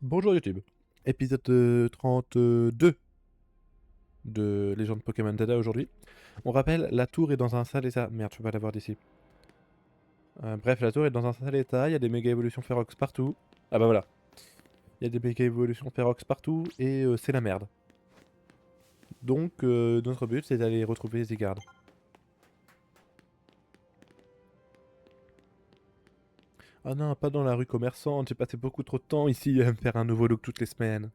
Bonjour YouTube. Épisode 32 de Légende Pokémon Dada aujourd'hui. On rappelle, la tour est dans un sale état. Merde, je peux pas la voir d'ici. Bref, la tour est dans un sale état, il y a des méga évolutions Ferox partout. Ah bah voilà. Il y a des méga évolutions Ferox partout et c'est la merde. Donc notre but c'est d'aller retrouver Zygarde. Ah non, pas dans la rue commerçante, j'ai passé beaucoup trop de temps ici à me faire un nouveau look toutes les semaines.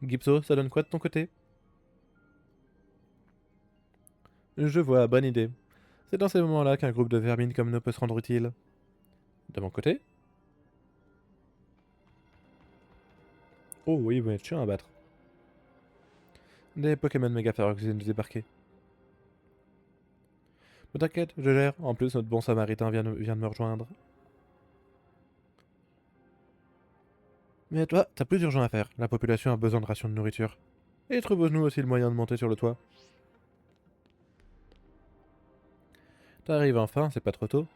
Gipso, ça donne quoi de ton côté? Je vois, bonne idée. C'est dans ces moments-là qu'un groupe de vermines comme nous peut se rendre utile. De mon côté? Oh oui, vous êtes chiant à battre. Des Pokémon méga féroces viennent de débarquer. Mais t'inquiète, je gère. En plus, notre bon samaritain vient de me rejoindre. Mais toi, t'as plus urgent à faire. La population a besoin de rations de nourriture. Et trouve-nous aussi le moyen de monter sur le toit. T'arrives enfin, c'est pas trop tôt.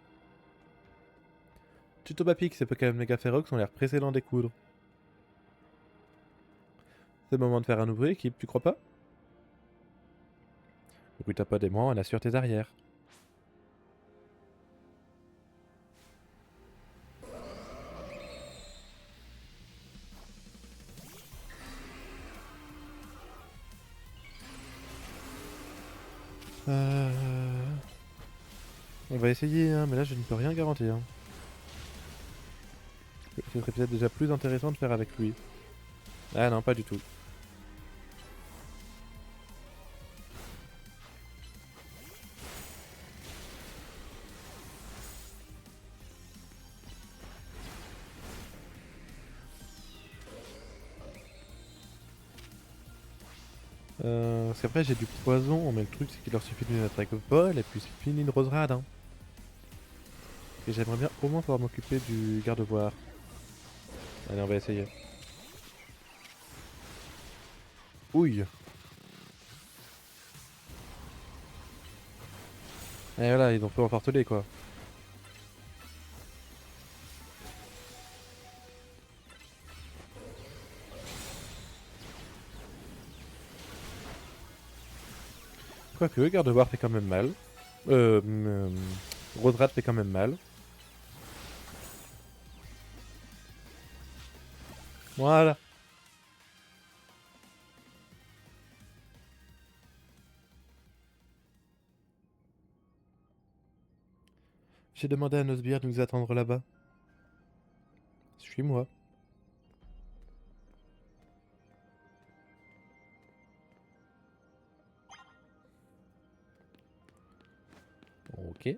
Tutobapic, ces Pokémon méga férox ont l'air pressés d'en découdre. C'est le moment de faire un nouveau équipe, tu crois pas? Écoute ta pote et moi, on assure tes arrières. On va essayer, hein, mais là je ne peux rien garantir. Ce serait peut-être déjà plus intéressant de faire avec lui. Ah non, pas du tout. Parce qu'après j'ai du poison, mais le truc c'est qu'il leur suffit d'une attaque vol et puis c'est fini une roserade. Hein. Et j'aimerais bien au moins pouvoir m'occuper du garde-voir. Allez, on va essayer. Ouille. Et voilà, ils ont peu emportelé quoi. Quoique, garde-voir fait quand même mal. Roserade fait quand même mal. Voilà. J'ai demandé à Nosbir de nous attendre là-bas. Suis-moi. Ok.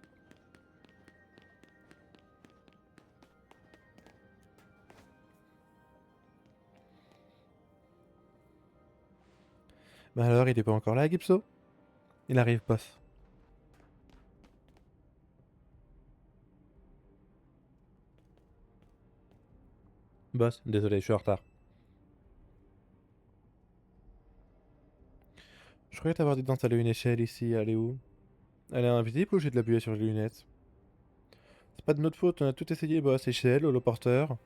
Bah alors, il est pas encore là, Gipso? Il arrive, boss. Boss, désolé, je suis en retard. Je croyais t'avoir dit d'installer une échelle ici, elle est où? Elle est invisible ou j'ai de la buée sur les lunettes? C'est pas de notre faute, on a tout essayé, boss. Échelle, holoporteur.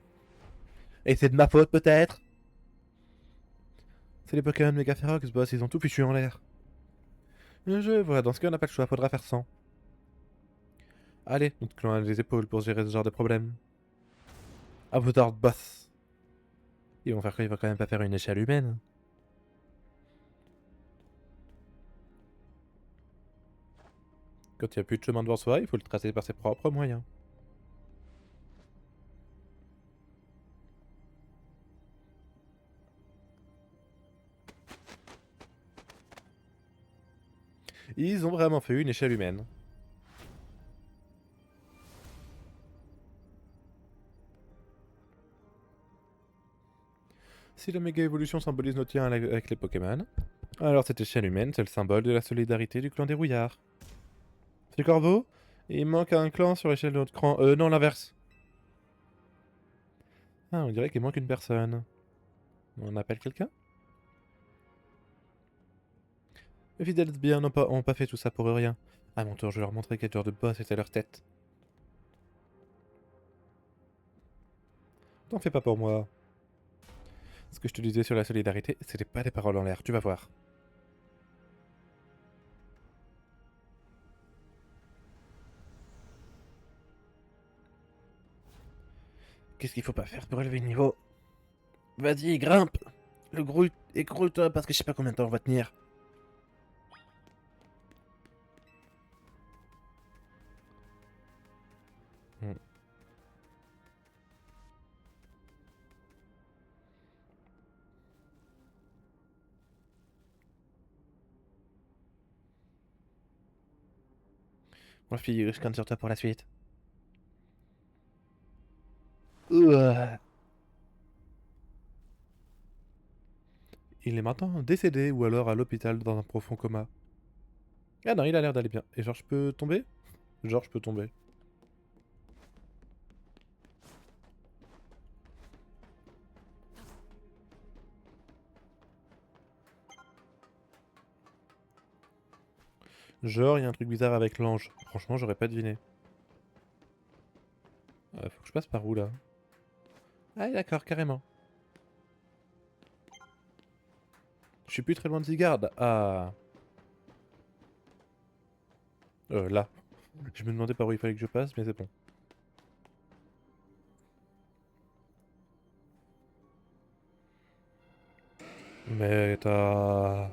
Et c'est de ma faute peut-être? C'est les Pokémon Mega Ferox, boss, ils ont tout fichu en l'air. Je vois, dans ce cas on n'a pas le choix, faudra faire sans. Allez, notre clan a les épaules pour gérer ce genre de problème. À vos ordres, boss. Ils vont faire quoi? Ils vont quand même pas faire une échelle humaine. Quand il n'y a plus de chemin devant soi, il faut le tracer par ses propres moyens. Ils ont vraiment fait une échelle humaine. Si la méga évolution symbolise notre lien avec les Pokémon, alors cette échelle humaine, c'est le symbole de la solidarité du clan des Rouillards. C'est Corbeau? Il manque un clan sur l'échelle de notre clan. Non, l'inverse. Ah, on dirait qu'il manque une personne. On appelle quelqu'un? Les fidèles bien n'ont pas fait tout ça pour rien. À mon tour, je vais leur montrer quel genre de boss était leur tête. T'en fais pas pour moi. Ce que je te disais sur la solidarité, c'était pas des paroles en l'air, tu vas voir. Qu'est-ce qu'il faut pas faire pour élever le niveau? Vas-y, grimpe! Le gros écroule-toi parce que je sais pas combien de temps on va tenir. Hmm. Moi, fille, je compte sur toi pour la suite. Ouah. Il est maintenant décédé ou alors à l'hôpital dans un profond coma. Ah non, il a l'air d'aller bien. Et genre, je peux tomber? Genre, je peux tomber. Genre, il y a un truc bizarre avec l'ange. Franchement, j'aurais pas deviné. Faut que je passe par où là? Ah, d'accord, carrément. Je suis plus très loin de Zygarde. Ah. Là. Je me demandais par où il fallait que je passe, mais c'est bon. Mais t'as...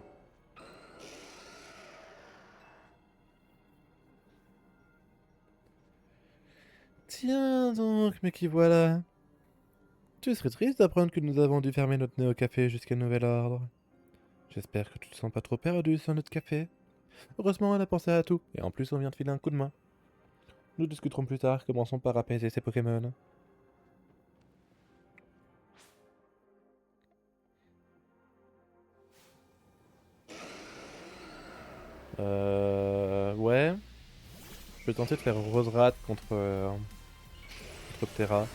Tiens donc, mais qui voilà. Tu serais triste d'apprendre que nous avons dû fermer notre néo-café jusqu'à nouvel ordre. J'espère que tu te sens pas trop perdu sur notre café. Heureusement, on a pensé à tout, et en plus, on vient de filer un coup de main. Nous discuterons plus tard, commençons par apaiser ces Pokémon. Ouais. Je vais tenter de faire Roserat contre Ptera.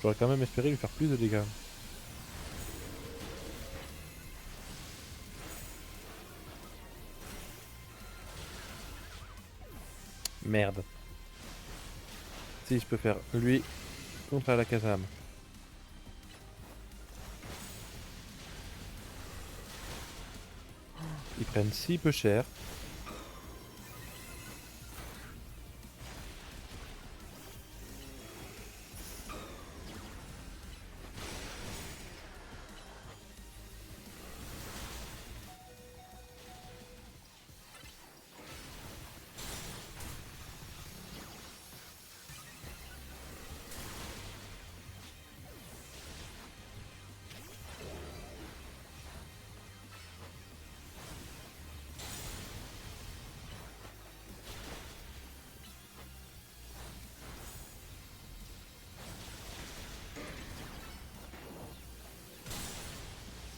J'aurais quand même espéré lui faire plus de dégâts. Merde. Si je peux faire lui contre Alakazam. Ils prennent si peu cher.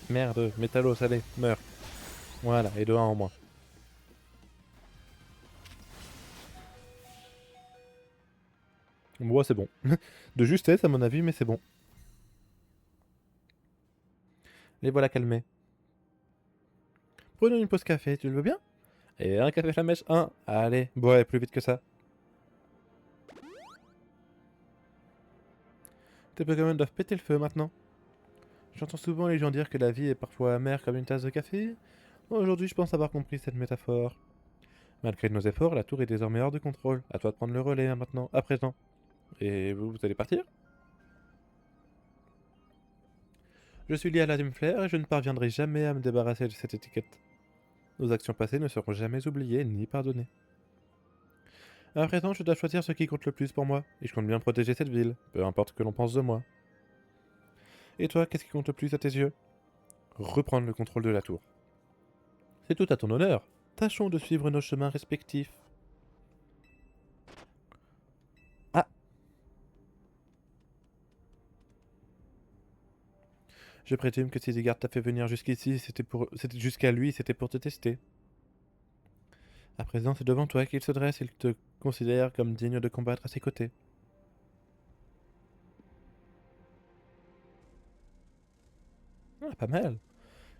Merde, Métallos, allez, meurs. Voilà, et de 1 en moins. Moi, c'est bon. De justesse, à mon avis, mais c'est bon. Les voilà calmés. Prenons une pause café, tu le veux bien? Et un café flamèche, un. Allez, ouais, plus vite que ça. Tes Pokémon doivent péter le feu maintenant. J'entends souvent les gens dire que la vie est parfois amère comme une tasse de café. Aujourd'hui, je pense avoir compris cette métaphore. Malgré nos efforts, la tour est désormais hors de contrôle. À toi de prendre le relais hein, maintenant, à présent. Et vous allez partir? Je suis lié à la Team Flare et je ne parviendrai jamais à me débarrasser de cette étiquette. Nos actions passées ne seront jamais oubliées ni pardonnées. À présent, je dois choisir ce qui compte le plus pour moi, et je compte bien protéger cette ville, peu importe ce que l'on pense de moi. Et toi, qu'est-ce qui compte le plus à tes yeux? Reprendre le contrôle de la tour. C'est tout à ton honneur. Tâchons de suivre nos chemins respectifs. Ah, je présume que si Zygarde t'a fait venir jusqu'ici, c'était jusqu'à lui, c'était pour te tester. À présent, c'est devant toi qu'il se dresse et il te considère comme digne de combattre à ses côtés. Ah, pas mal.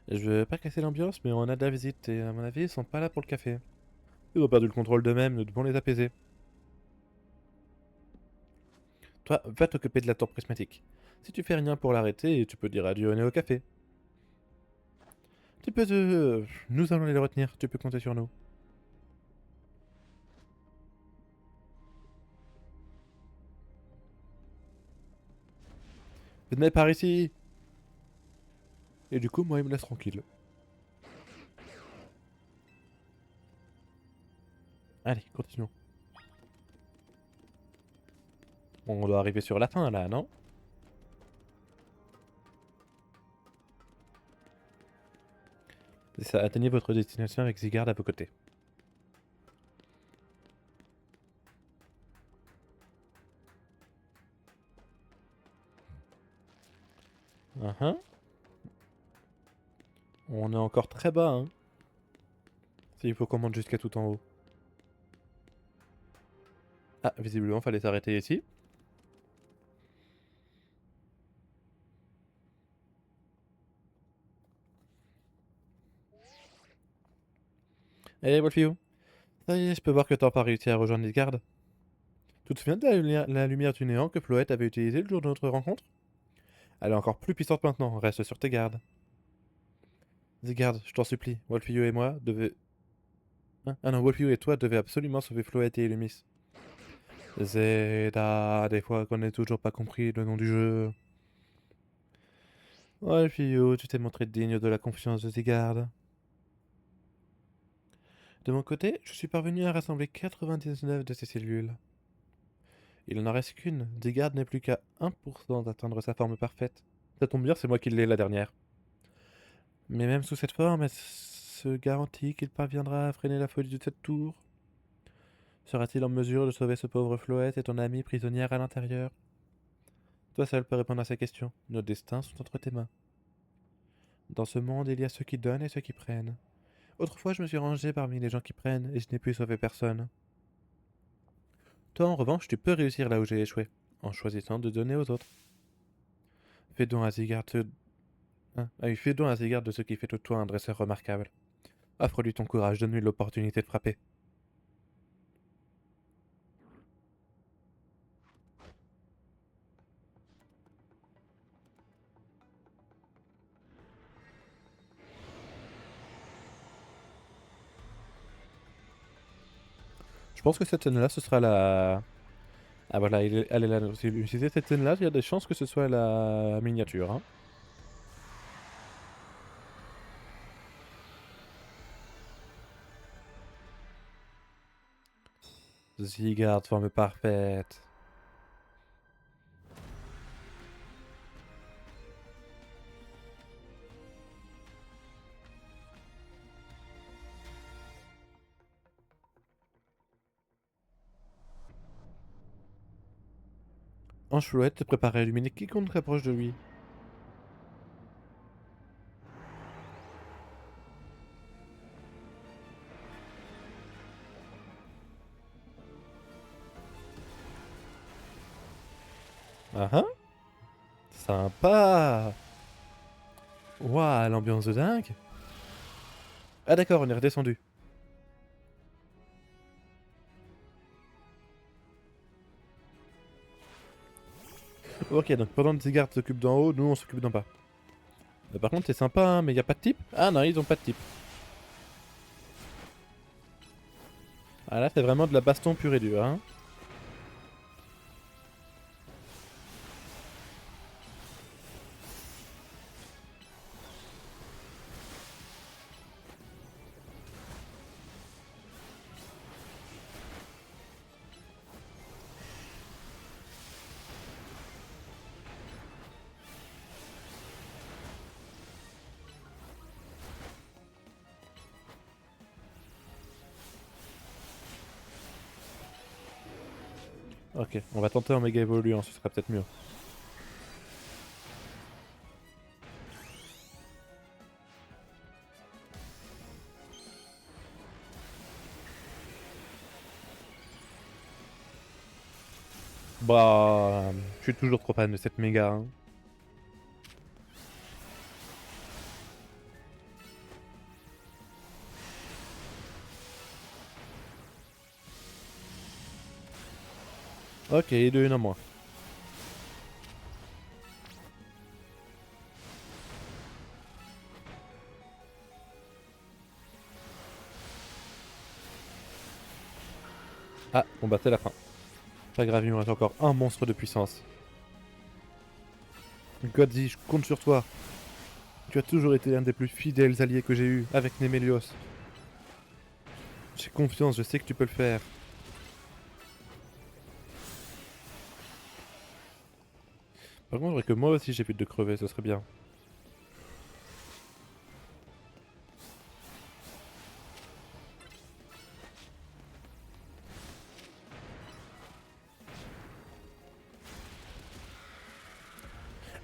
Je veux pas casser l'ambiance, mais on a de la visite et à mon avis, ils sont pas là pour le café. Ils ont perdu le contrôle d'eux-mêmes, nous devons les apaiser. Toi, va t'occuper de la tour prismatique. Si tu fais rien pour l'arrêter, tu peux dire adieu au nez au café. Tu peux te... Nous allons les retenir, tu peux compter sur nous. Venez par ici. Et du coup, moi, il me laisse tranquille. Allez, continuons. Bon, on doit arriver sur la fin, là, non? C'est ça, atteignez votre destination avec Zygarde à vos côtés. On est encore très bas, hein. S'il faut qu'on monte jusqu'à tout en haut. Ah, visiblement, fallait s'arrêter ici. Eh, Wolfio. Ça y est, je peux voir que t'as pas réussi à rejoindre Zygarde. Tu te souviens de la lumière du néant que Floette avait utilisée le jour de notre rencontre? Elle est encore plus puissante maintenant, reste sur tes gardes. Zygarde, je t'en supplie, Wolfio et moi devait... Hein? Ah non, Wolfio et toi devez absolument sauver Floette et Illumis. Zeta, des fois qu'on n'ait toujours pas compris le nom du jeu. Wolfio, tu t'es montré digne de la confiance de Zygarde. De mon côté, je suis parvenu à rassembler 99 de ces cellules. Il n'en reste qu'une. Zygarde n'est plus qu'à 1% d'atteindre sa forme parfaite. Ça tombe bien, c'est moi qui l'ai la dernière. Mais même sous cette forme, est-ce garantit qu'il parviendra à freiner la folie de cette tour? Sera-t-il en mesure de sauver ce pauvre Floette et ton amie prisonnière à l'intérieur? Toi seul peux répondre à ces questions. Nos destins sont entre tes mains. Dans ce monde, il y a ceux qui donnent et ceux qui prennent. Autrefois, je me suis rangé parmi les gens qui prennent et je n'ai pu sauver personne. Toi, en revanche, tu peux réussir là où j'ai échoué, en choisissant de donner aux autres. Fais donc à Zygarde hein? Ah oui, fais donc à Zygarde de ce qui fait de toi un dresseur remarquable. Offre-lui ton courage, donne-lui l'opportunité de frapper. Je pense que cette scène-là, ce sera la... Ah voilà, elle est là. Si vous utilisez cette scène-là, il y a des chances que ce soit la miniature. Hein. Zygarde, forme parfaite. Anchouette, prépare à illuminer quiconque s'approche de lui. Ah ah, sympa. Waouh, l'ambiance de dingue. Ah d'accord, on est redescendu. Ok, donc pendant que Zygarde s'occupe d'en haut, nous on s'occupe d'en bas. Par contre, c'est sympa, hein, mais y a pas de type? Ah non, ils ont pas de type. Ah là, c'est vraiment de la baston pure et dure, hein. Ok, on va tenter en méga évoluant, ce sera peut-être mieux. Bah, je suis toujours trop fan de cette méga. Hein. Ok, et de une en moins. Ah, bon bah c'est la fin. Pas grave, il me reste encore un monstre de puissance. Godzi, je compte sur toi. Tu as toujours été l'un des plus fidèles alliés que j'ai eu avec Nemelios. J'ai confiance, je sais que tu peux le faire. Par contre, je voudrais que moi aussi j'évite de crever, ce serait bien.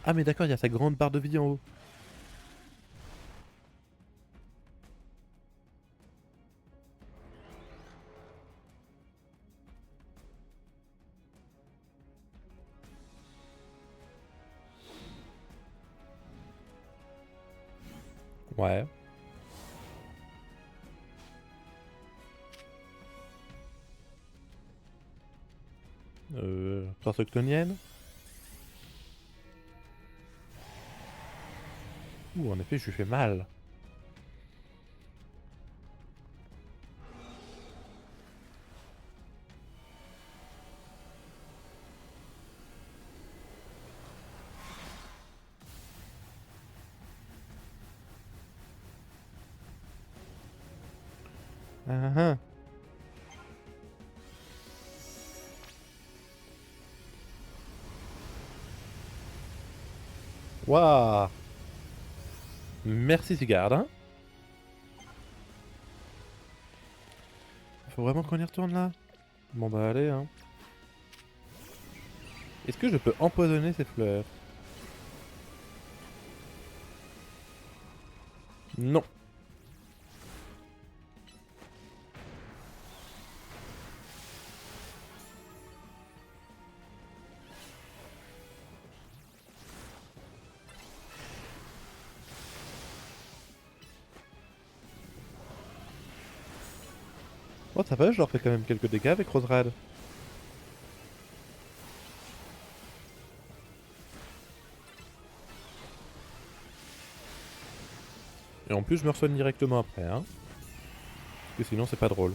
Ah mais d'accord, il y a sa grande barre de vie en haut. Ouais. Force octonienne. Ouh, en effet, je lui fais mal. Ah ah. Waouh. Merci Sigard, hein. Faut vraiment qu'on y retourne là. Bon bah allez, hein. Est-ce que je peux empoisonner ces fleurs? Non. Oh ça va, je leur fais quand même quelques dégâts avec Roserad. Et en plus je me resoigne directement après, hein. Parce que sinon c'est pas drôle.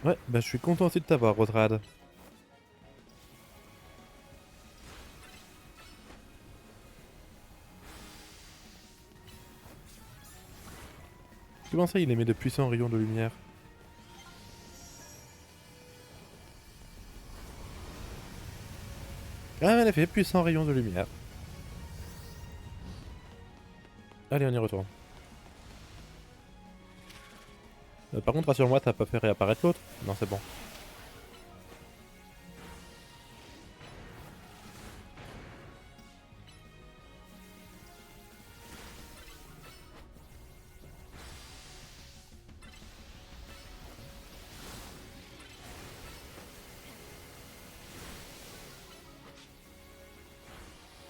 Ouais, bah je suis content aussi de t'avoir, Roserad. Comment ça il émet de puissants rayons de lumière? Ah en effet, puissants rayons de lumière. Allez, on y retourne. Par contre, rassure-moi, t'as pas fait réapparaître l'autre? Non, c'est bon.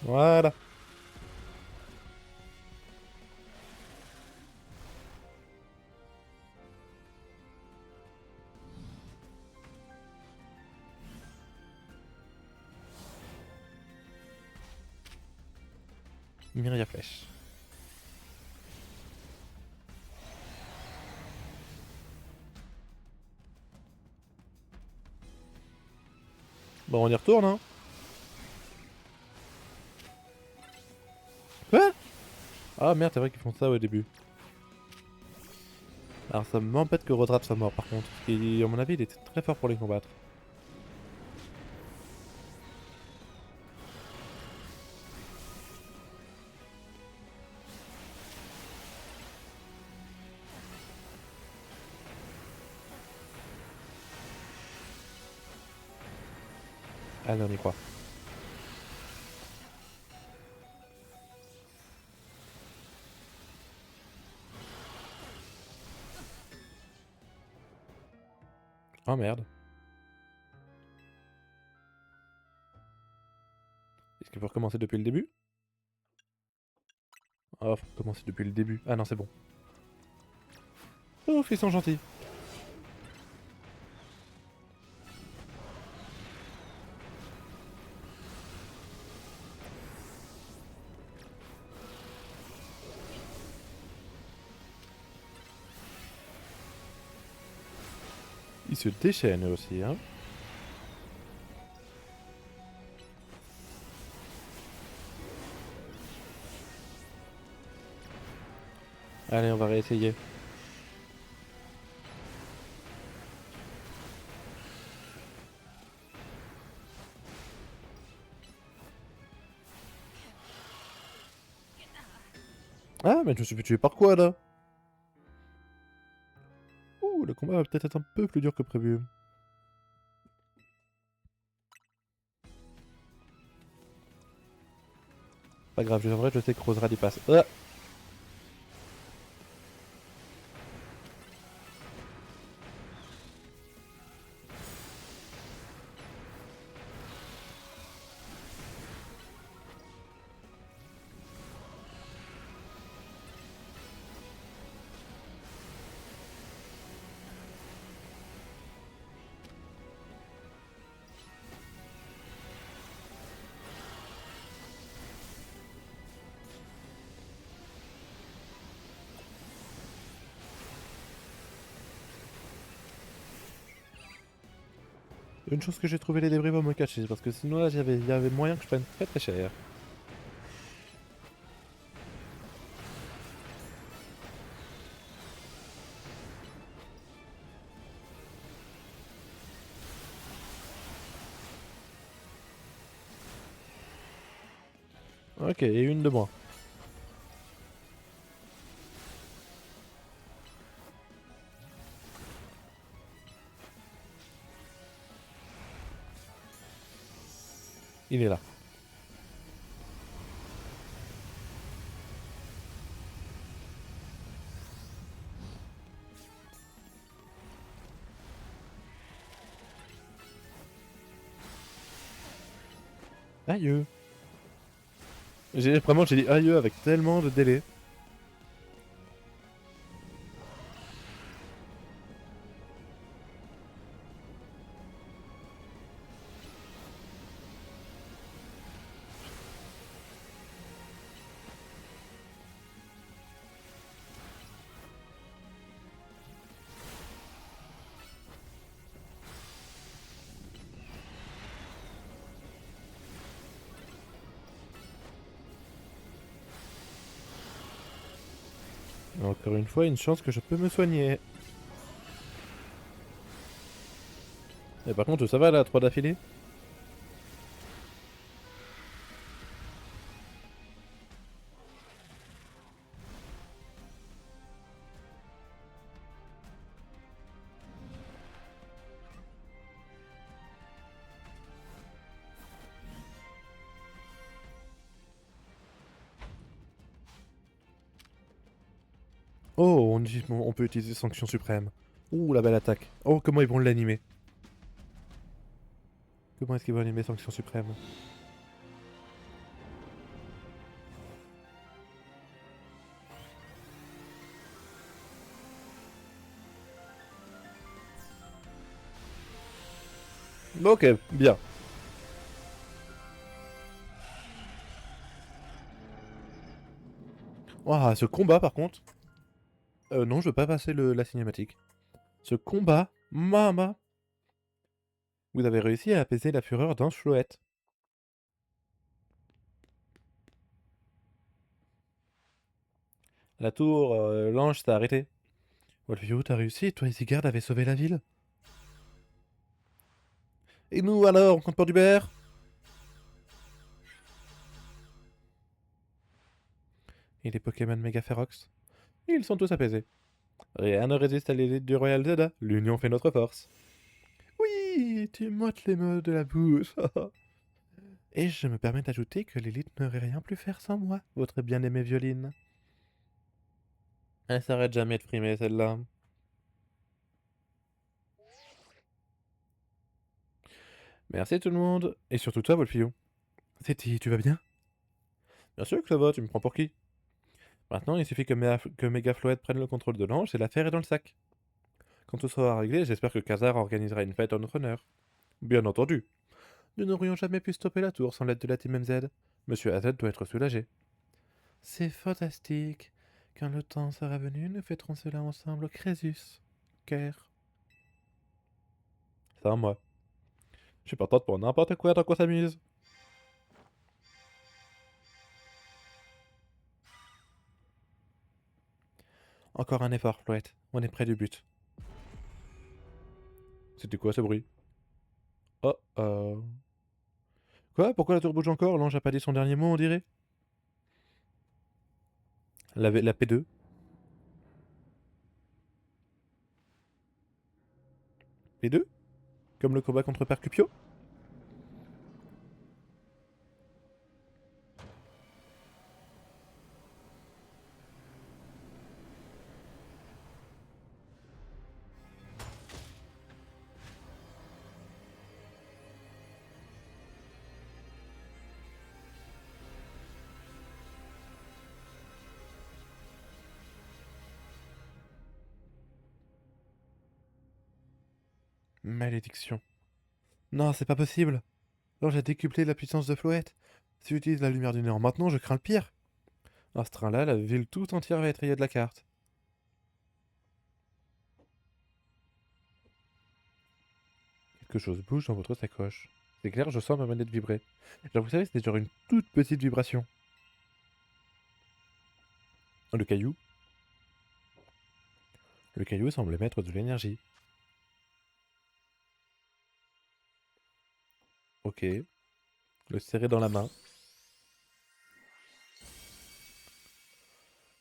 Voilà. Myria Flèche. Bon, on y retourne, hein. Quoi? Ah merde, c'est vrai qu'ils font ça au début. Alors ça m'embête que Rodrad soit mort par contre. Parce qu'à mon avis, il était très fort pour les combattre. Allez, on y croit. Oh merde. qu'il faut recommencer depuis le début? Oh, faut recommencer depuis le début. Ah non, c'est bon. Oh, ils sont gentils. Ils se déchaînent eux aussi, hein. Allez, on va réessayer. Ah, mais je me suis fait tuer par quoi là? Ouh, le combat va peut-être être un peu plus dur que prévu. Pas grave, en vrai, je sais que Roserad y passe. Ah. Une chose que j'ai trouvé les débris pour me cacher, parce que sinon là, il y avait moyen que je prenne très très cher. Ok, et une de moins. Il est là. Aïe. Vraiment, j'ai dit aïe avec tellement de délai. Encore une fois, une chance que je peux me soigner. Et par contre, ça va là, 3 d'affilée? Oh, on peut utiliser Sanction Suprême. Ouh, la belle attaque. Oh, comment ils vont l'animer? Comment est-ce qu'ils vont animer Sanction Suprême? Ok, bien. Ouah, ce combat par contre. Non, je veux pas passer la cinématique. Ce combat, mama. Vous avez réussi à apaiser la fureur d'un chouette. La tour, l'ange s'est arrêté. Wolfio, t'as réussi, toi et Sigurd avez sauvé la ville. Et nous alors, on compte pour du beurre? Et les Pokémon méga férox? Ils sont tous apaisés. Rien ne résiste à l'élite du Royal Zelda. L'union fait notre force. Oui, tu m'ôtes les mots de la bouche. Et je me permets d'ajouter que l'élite n'aurait rien pu faire sans moi, votre bien-aimée Violine. Elle s'arrête jamais de frimer celle-là. Merci tout le monde, et surtout toi, Wolfio. C'était, tu vas bien? Bien sûr que ça va, tu me prends pour qui? Maintenant, il suffit que Mégafloette prenne le contrôle de l'ange et l'affaire est dans le sac. Quand tout sera réglé, j'espère que Khazar organisera une fête en notre honneur. Bien entendu. Nous n'aurions jamais pu stopper la tour sans l'aide de la Team MZ. Monsieur AZ doit être soulagé. C'est fantastique. Quand le temps sera venu, nous fêterons cela ensemble au Crésus. Caire. C'est à moi. Je suis partante pour n'importe quoi tant qu'on s'amuse. Encore un effort, Floette. On est près du but. C'était quoi ce bruit? Oh oh. Quoi? Pourquoi la tour bouge encore? L'ange a pas dit son dernier mot, on dirait? La P2? P2? Comme le combat contre Percupio? Malédiction. Non, c'est pas possible. L'ange a décuplé la puissance de Floette. Si j'utilise la lumière du néant maintenant, je crains le pire. À ce train-là, la ville tout entière va être rayée de la carte. Quelque chose bouge dans votre sacoche. C'est clair, je sens ma manette vibrer. Genre, vous savez, c'était genre une toute petite vibration. Oh, le caillou? Le caillou semble émettre de l'énergie. Ok. Le serrer dans la main.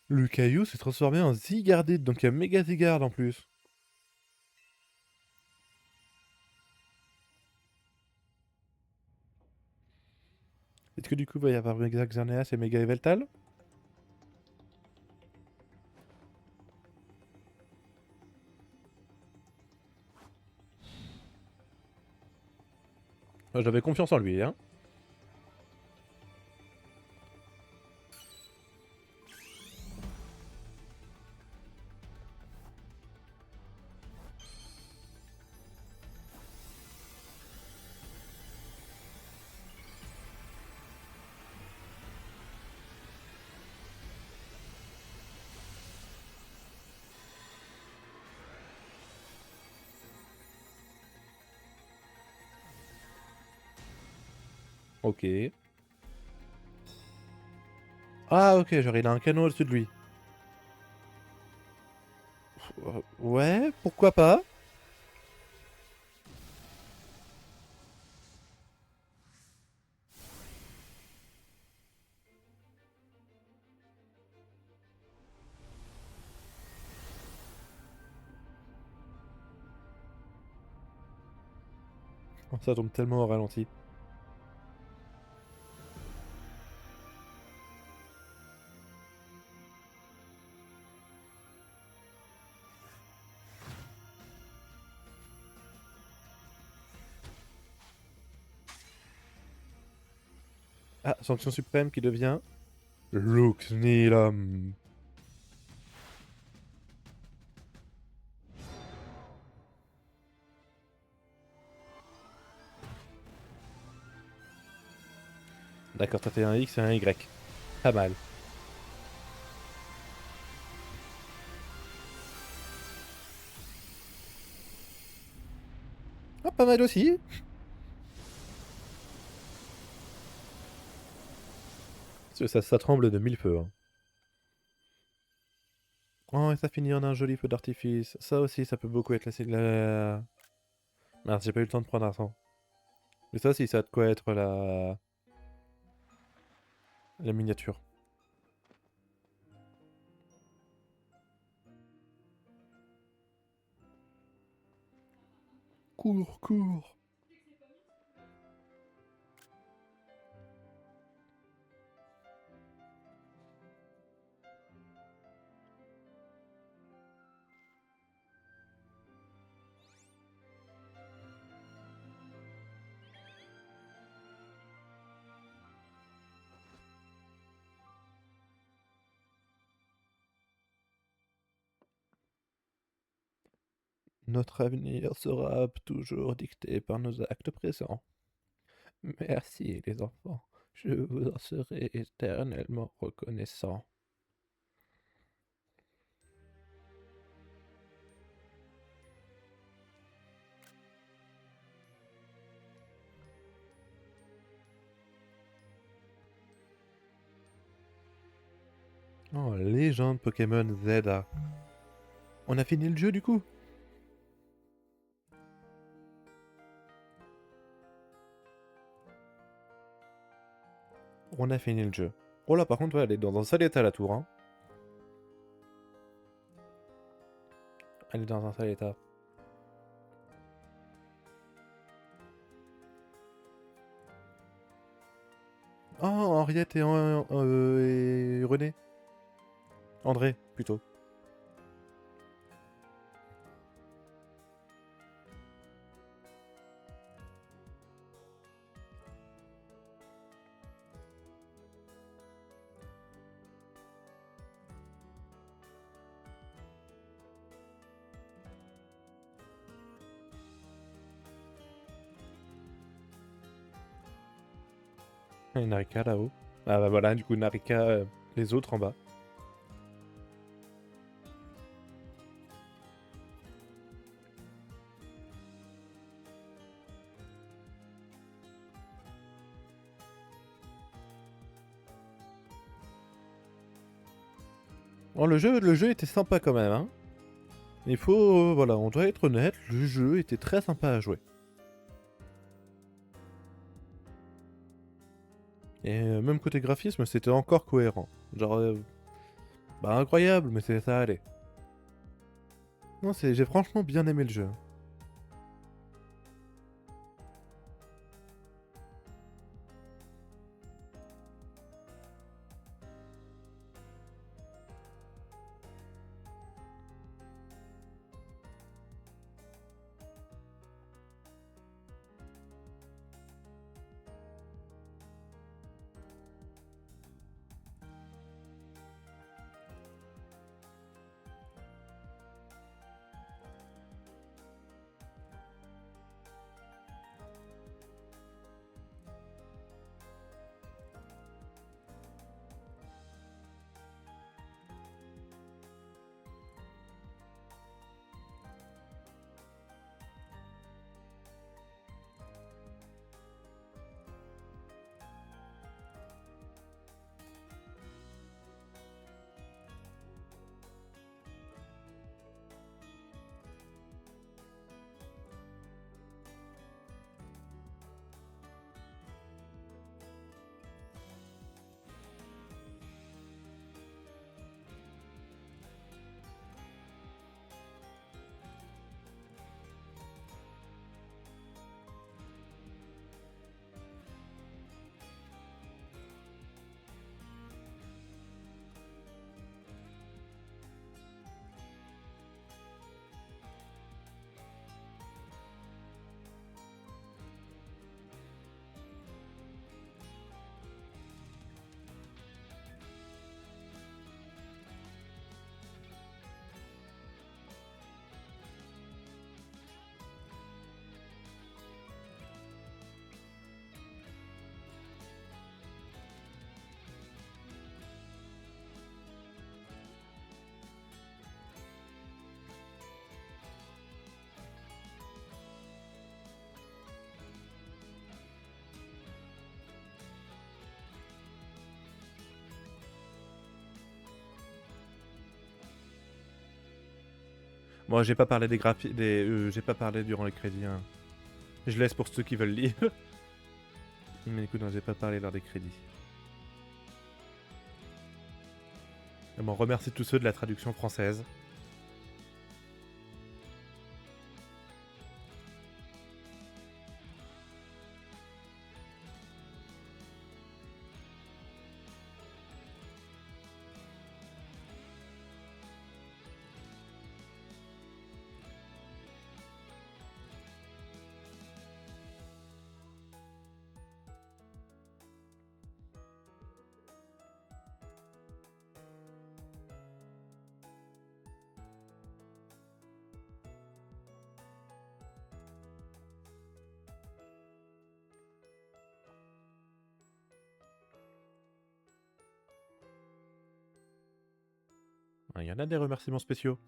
Le caillou s'est transformé en Zigardite, donc il y a méga Zigard en plus. Est-ce que du coup, il va y avoir méga Xerneas et méga Eveltal? J'avais confiance en lui, hein. Ok. Ah, ok, genre il a un canon au-dessus de lui. Ouais, pourquoi pas? Oh, ça tombe tellement au ralenti. Ah, sanction suprême qui devient Lux Nilam. D'accord, toi t'es un X et un Y. Pas mal. Ah, pas mal aussi. Ça tremble de mille feux. Hein. Oh, et ça finit en un joli feu d'artifice. Ça aussi, ça peut beaucoup être la... Merde, j'ai pas eu le temps de prendre un sang. Mais ça aussi, ça a de quoi être la miniature. Cours, cours. Notre avenir sera toujours dicté par nos actes présents. Merci les enfants, je vous en serai éternellement reconnaissant. Oh, légende Pokémon Zelda. On a fini le jeu du coup? On a fini le jeu. Oh là par contre ouais, elle est dans un sale état la tour hein. Elle est dans un sale état. Oh Henriette et René. André plutôt. Et Narika là-haut. Ah bah voilà, du coup Narika, les autres en bas. Oh le jeu était sympa quand même hein. Il faut, voilà, on doit être honnête, le jeu était très sympa à jouer. Et même côté graphisme, c'était encore cohérent. Genre, bah incroyable, mais ça allait. Non, j'ai franchement bien aimé le jeu. Moi, j'ai pas parlé des graphiques, j'ai pas parlé durant les crédits. Hein. Je laisse pour ceux qui veulent lire. Mais écoute, non, j'ai pas parlé lors des crédits. Et bon, remercie tous ceux de la traduction française. Il y en a des remerciements spéciaux.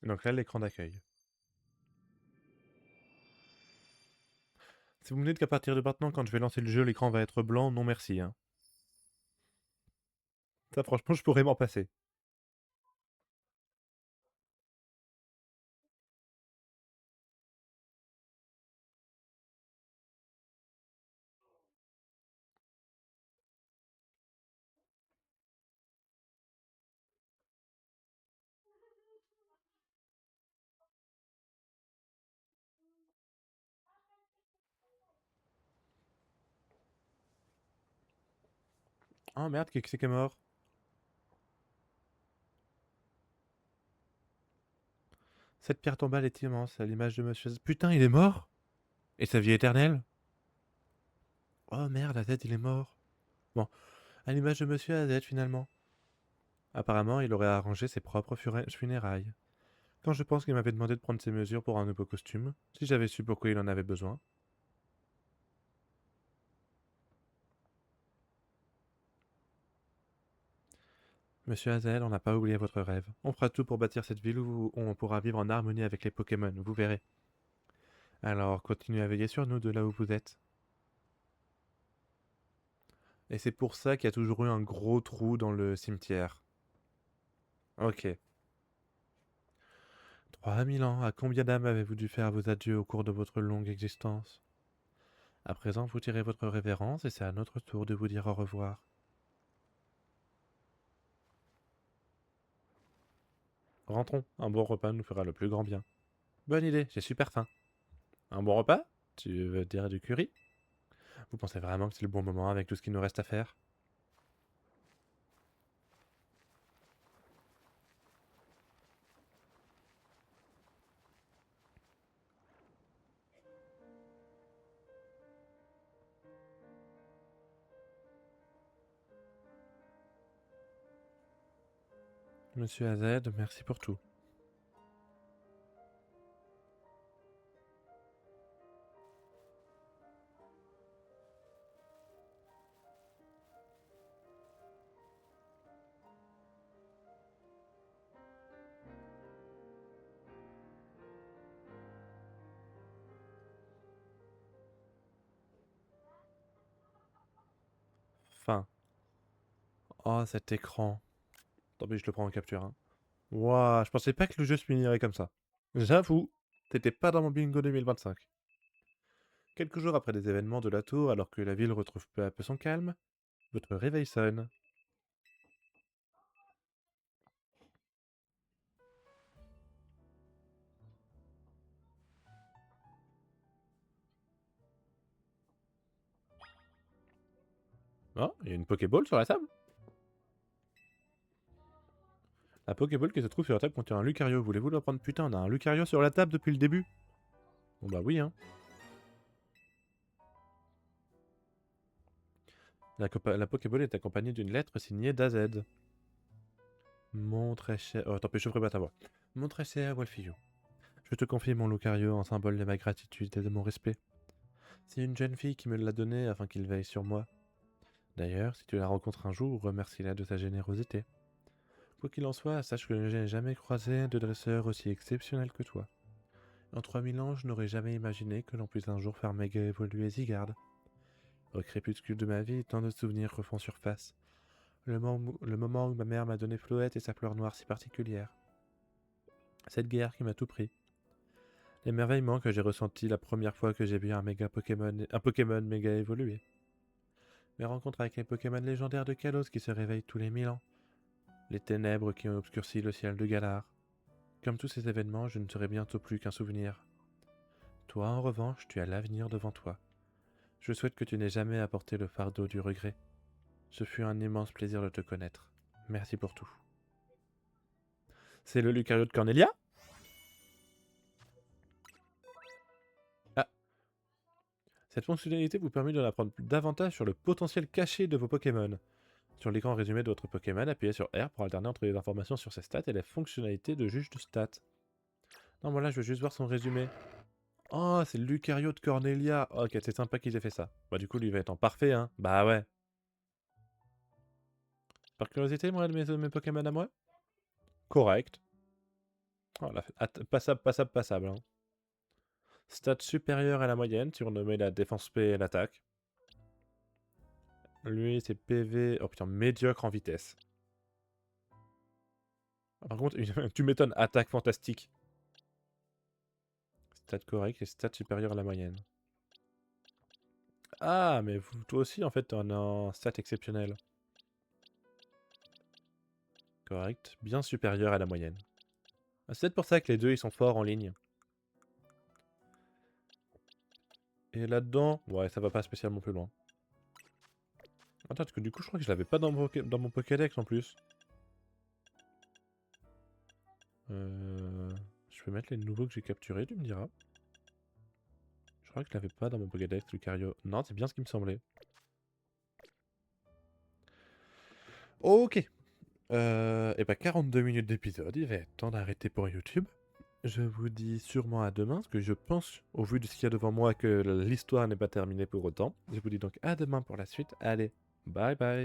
Donc là, l'écran d'accueil. Si vous me dites qu'à partir de maintenant, quand je vais lancer le jeu, l'écran va être blanc, non merci. Hein. Ça, franchement, je pourrais m'en passer. Oh merde, qui c'est qui est mort? Cette pierre tombale est immense, à l'image de Monsieur... Putain, il est mort? Et sa vie éternelle? Oh merde, AZ, il est mort. Bon, à l'image de Monsieur AZ, finalement. Apparemment, il aurait arrangé ses propres funérailles. Quand je pense qu'il m'avait demandé de prendre ses mesures pour un nouveau costume, si j'avais su pourquoi il en avait besoin. Monsieur Hazel, on n'a pas oublié votre rêve. On fera tout pour bâtir cette ville où on pourra vivre en harmonie avec les Pokémon, vous verrez. Alors, continuez à veiller sur nous de là où vous êtes. Et c'est pour ça qu'il y a toujours eu un gros trou dans le cimetière. Ok. 3000 ans, à combien d'âmes avez-vous dû faire vos adieux au cours de votre longue existence? À présent, vous tirez votre révérence et c'est à notre tour de vous dire au revoir. Rentrons, un bon repas nous fera le plus grand bien. Bonne idée, j'ai super faim. Un bon repas? Tu veux dire du curry? Vous pensez vraiment que c'est le bon moment avec tout ce qu'il nous reste à faire? Monsieur AZ, merci pour tout. Fin. Oh, cet écran. Tant pis, je le prends en capture. Hein. Ouah, je pensais pas que le jeu se finirait comme ça. J'avoue, t'étais pas dans mon bingo 2025. Quelques jours après les événements de la tour, alors que la ville retrouve peu à peu son calme, votre réveil sonne. Oh, il y a une Pokéball sur la table? La Pokéball qui se trouve sur la table contient un Lucario. Voulez-vous la prendre? Putain, on a un Lucario sur la table depuis le début. Bon bah oui, hein. La Pokéball est accompagnée d'une lettre signée d'AZ. Mon très cher... Oh, tant pis, je ferai pas ta voix. Mon très cher Wolfio, je te confie mon Lucario en symbole de ma gratitude et de mon respect. C'est une jeune fille qui me l'a donné afin qu'il veille sur moi. D'ailleurs, si tu la rencontres un jour, remercie-la de sa générosité. Quoi qu'il en soit, sache que je n'ai jamais croisé de dresseur aussi exceptionnel que toi. En 3000 ans, je n'aurais jamais imaginé que l'on puisse un jour faire méga évoluer Zygarde. Au crépuscule de ma vie, tant de souvenirs refont surface. Le moment où ma mère m'a donné Floette et sa fleur noire si particulière. Cette guerre qui m'a tout pris. L'émerveillement que j'ai ressenti la première fois que j'ai vu un Pokémon méga évolué. mes rencontres avec les Pokémon légendaires de Kalos qui se réveillent tous les 1000 ans, les ténèbres qui ont obscurci le ciel de Galar. Comme tous ces événements, je ne serai bientôt plus qu'un souvenir. Toi, en revanche, tu as l'avenir devant toi. Je souhaite que tu n'aies jamais à porter le fardeau du regret. Ce fut un immense plaisir de te connaître. Merci pour tout. C'est le Lucario de Cornelia? Ah. Cette fonctionnalité vous permet d'en apprendre davantage sur le potentiel caché de vos Pokémon. Sur l'écran résumé de votre Pokémon, appuyez sur R pour alterner entre les informations sur ses stats et les fonctionnalités de juge de stats. Non, voilà, je veux juste voir son résumé. Oh, c'est le Lucario de Cornelia. Ok, c'est sympa qu'ils aient fait ça. Bah du coup, lui va être en parfait, hein. Bah ouais. Par curiosité, moi, mes Pokémon à moi? Correct. Oh, passable, passable, passable. Hein. Stats supérieures à la moyenne, surnommé la défense P et l'attaque. Lui, c'est PV... Oh putain, médiocre en vitesse. Par contre, tu m'étonnes, attaque fantastique. Stats correct et stats supérieures à la moyenne. Ah, mais toi aussi, en fait, t'as un stat exceptionnel. Correct, bien supérieur à la moyenne. C'est peut-être pour ça que les deux, ils sont forts en ligne. Et là-dedans, ouais, ça va pas spécialement plus loin. Attends, parce que du coup, je crois que je l'avais pas dans mon Pokédex en plus. Je peux mettre les nouveaux que j'ai capturés, tu me diras. Je crois que je l'avais pas dans mon Pokédex, Lucario. Non, c'est bien ce qui me semblait. Ok. Et bah 42 minutes d'épisode, il va être temps d'arrêter pour YouTube. Je vous dis sûrement à demain, parce que je pense, au vu de ce qu'il y a devant moi, que l'histoire n'est pas terminée pour autant. Je vous dis donc à demain pour la suite. Allez, bye bye.